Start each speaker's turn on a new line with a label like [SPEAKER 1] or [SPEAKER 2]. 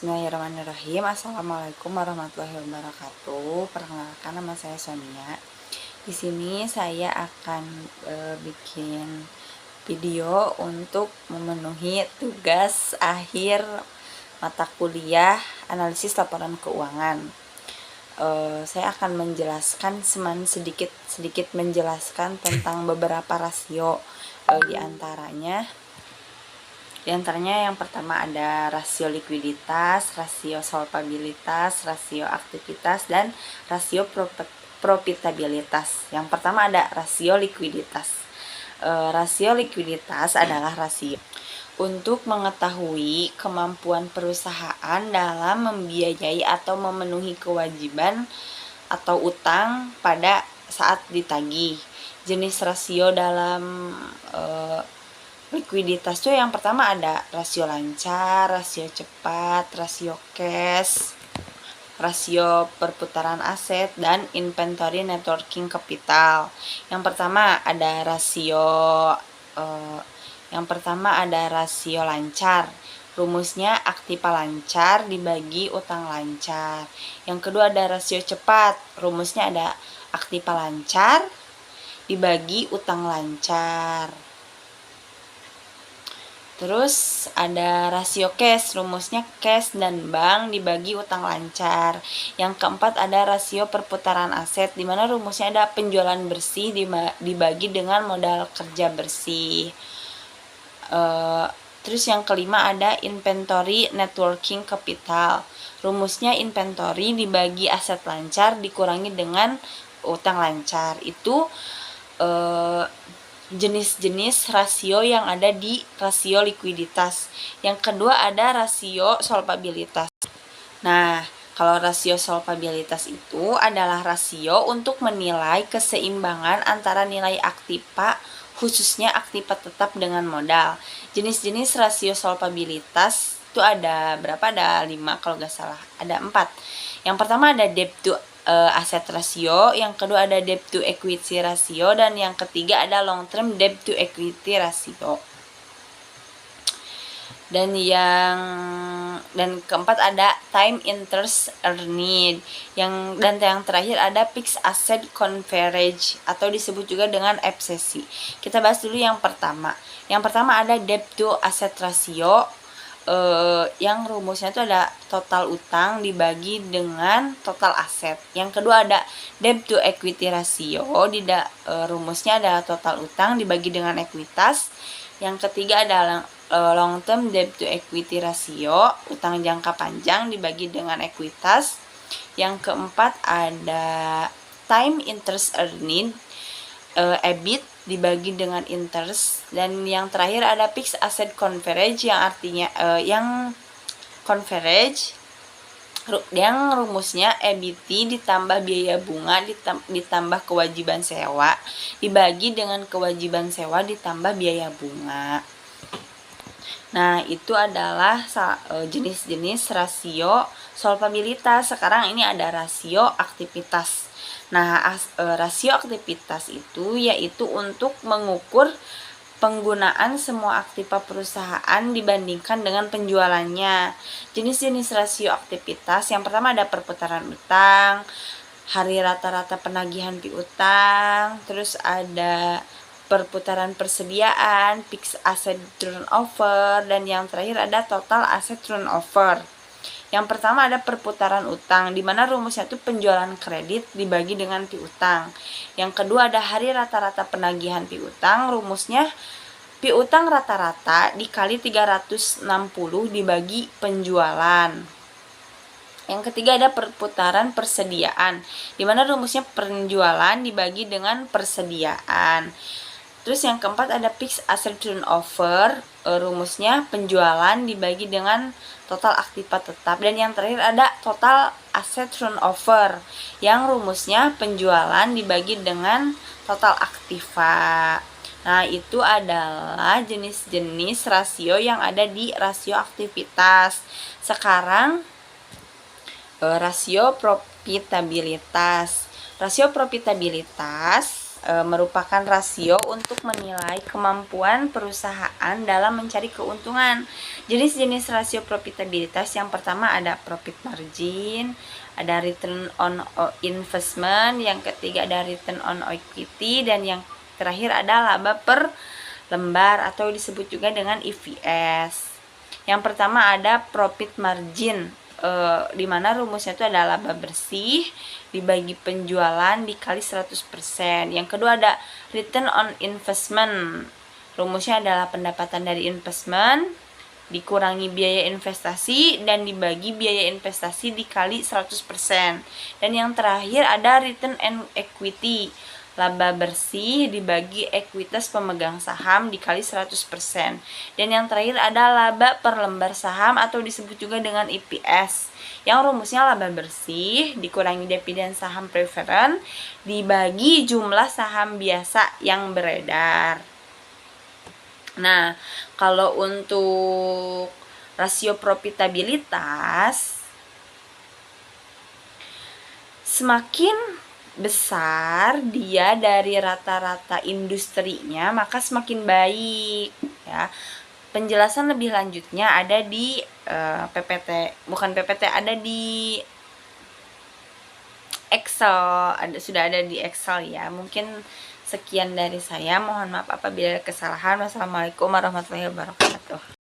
[SPEAKER 1] Bismillahirrahmanirrahim. Assalamualaikum warahmatullahi wabarakatuh. Perkenalkan, nama saya Sonia. Di sini saya akan bikin video untuk memenuhi tugas akhir mata kuliah analisis laporan keuangan. Saya akan menjelaskan sedikit menjelaskan tentang beberapa rasio. Di antaranya yang pertama ada rasio likuiditas, rasio solvabilitas, rasio aktivitas, dan rasio profitabilitas. Yang pertama ada rasio likuiditas. Rasio likuiditas adalah rasio untuk mengetahui kemampuan perusahaan dalam membiayai atau memenuhi kewajiban atau utang pada saat ditagih. Jenis rasio dalam likuiditas tuh yang pertama ada rasio lancar, rasio cepat, rasio cash, rasio perputaran aset, dan inventory networking capital. Yang pertama ada rasio lancar. Rumusnya aktiva lancar dibagi utang lancar. Yang kedua ada rasio cepat. Rumusnya ada aktiva lancar dibagi utang lancar. Terus ada rasio cash, rumusnya cash dan bank dibagi utang lancar. Yang keempat ada rasio perputaran aset, di mana rumusnya ada penjualan bersih dibagi dengan modal kerja bersih. Terus yang kelima ada inventory networking capital. Rumusnya inventory dibagi aset lancar dikurangi dengan utang lancar. Itu jenis-jenis rasio yang ada di rasio likuiditas. Yang kedua ada rasio solvabilitas. Nah, kalau rasio solvabilitas itu adalah rasio untuk menilai keseimbangan antara nilai aktiva, khususnya aktiva tetap dengan modal. Jenis-jenis rasio solvabilitas itu ada berapa? Ada 5 kalau nggak salah. Ada 4. Yang pertama ada debt to asset ratio, yang kedua ada debt to equity ratio, dan yang ketiga ada long term debt to equity ratio. Dan keempat ada time interest earned. Dan yang terakhir ada fixed asset coverage atau disebut juga dengan FCC. Kita bahas dulu yang pertama. Yang pertama ada debt to asset ratio. Yang rumusnya itu ada total utang dibagi dengan total aset. Yang kedua ada debt to equity ratio, rumusnya adalah total utang dibagi dengan ekuitas. Yang ketiga adalah long term debt to equity ratio, utang jangka panjang dibagi dengan ekuitas. Yang keempat ada time interest earned, EBIT dibagi dengan interest. Dan yang terakhir ada fixed asset coverage, yang artinya yang rumusnya EBIT ditambah biaya bunga ditambah kewajiban sewa dibagi dengan kewajiban sewa ditambah biaya bunga. Nah, itu adalah jenis-jenis rasio solvabilitas. Sekarang ini ada rasio aktivitas. Nah, rasio aktivitas itu yaitu untuk mengukur penggunaan semua aktiva perusahaan dibandingkan dengan penjualannya. Jenis-jenis rasio aktivitas yang pertama ada perputaran utang, hari rata-rata penagihan piutang, terus ada perputaran persediaan, fixed asset turnover, dan yang terakhir ada total asset turnover. Yang pertama ada perputaran utang, di mana rumusnya itu penjualan kredit dibagi dengan piutang. Yang kedua ada hari rata-rata penagihan piutang, rumusnya piutang rata-rata dikali 360 dibagi penjualan. Yang ketiga ada perputaran persediaan, di mana rumusnya penjualan dibagi dengan persediaan. Terus yang keempat ada fixed asset turnover, rumusnya penjualan dibagi dengan total aktiva tetap. Dan yang terakhir ada total asset turnover, yang rumusnya penjualan dibagi dengan total aktiva. Nah, itu adalah jenis-jenis rasio yang ada di rasio aktivitas. Sekarang rasio profitabilitas. Rasio profitabilitas merupakan rasio untuk menilai kemampuan perusahaan dalam mencari keuntungan. Jenis-jenis rasio profitabilitas yang pertama ada profit margin, ada return on investment, yang ketiga ada return on equity, dan yang terakhir ada laba per lembar atau disebut juga dengan EPS. Yang pertama ada profit margin, di mana rumusnya itu adalah laba bersih dibagi penjualan dikali 100%. Yang kedua ada return on investment. Rumusnya adalah pendapatan dari investment dikurangi biaya investasi dan dibagi biaya investasi dikali 100%. Dan yang terakhir ada return on equity. Laba bersih dibagi ekuitas pemegang saham dikali 100%. Dan yang terakhir ada laba per lembar saham atau disebut juga dengan EPS. Yang rumusnya laba bersih dikurangi dividen saham preferen dibagi jumlah saham biasa yang beredar. Nah, kalau untuk rasio profitabilitas, semakin besar dia dari rata-rata industrinya, maka semakin baik ya. Penjelasan lebih lanjutnya ada di ada di Excel, sudah ada di Excel ya. Mungkin sekian dari saya, mohon maaf apabila ada kesalahan. Wassalamualaikum warahmatullahi wabarakatuh.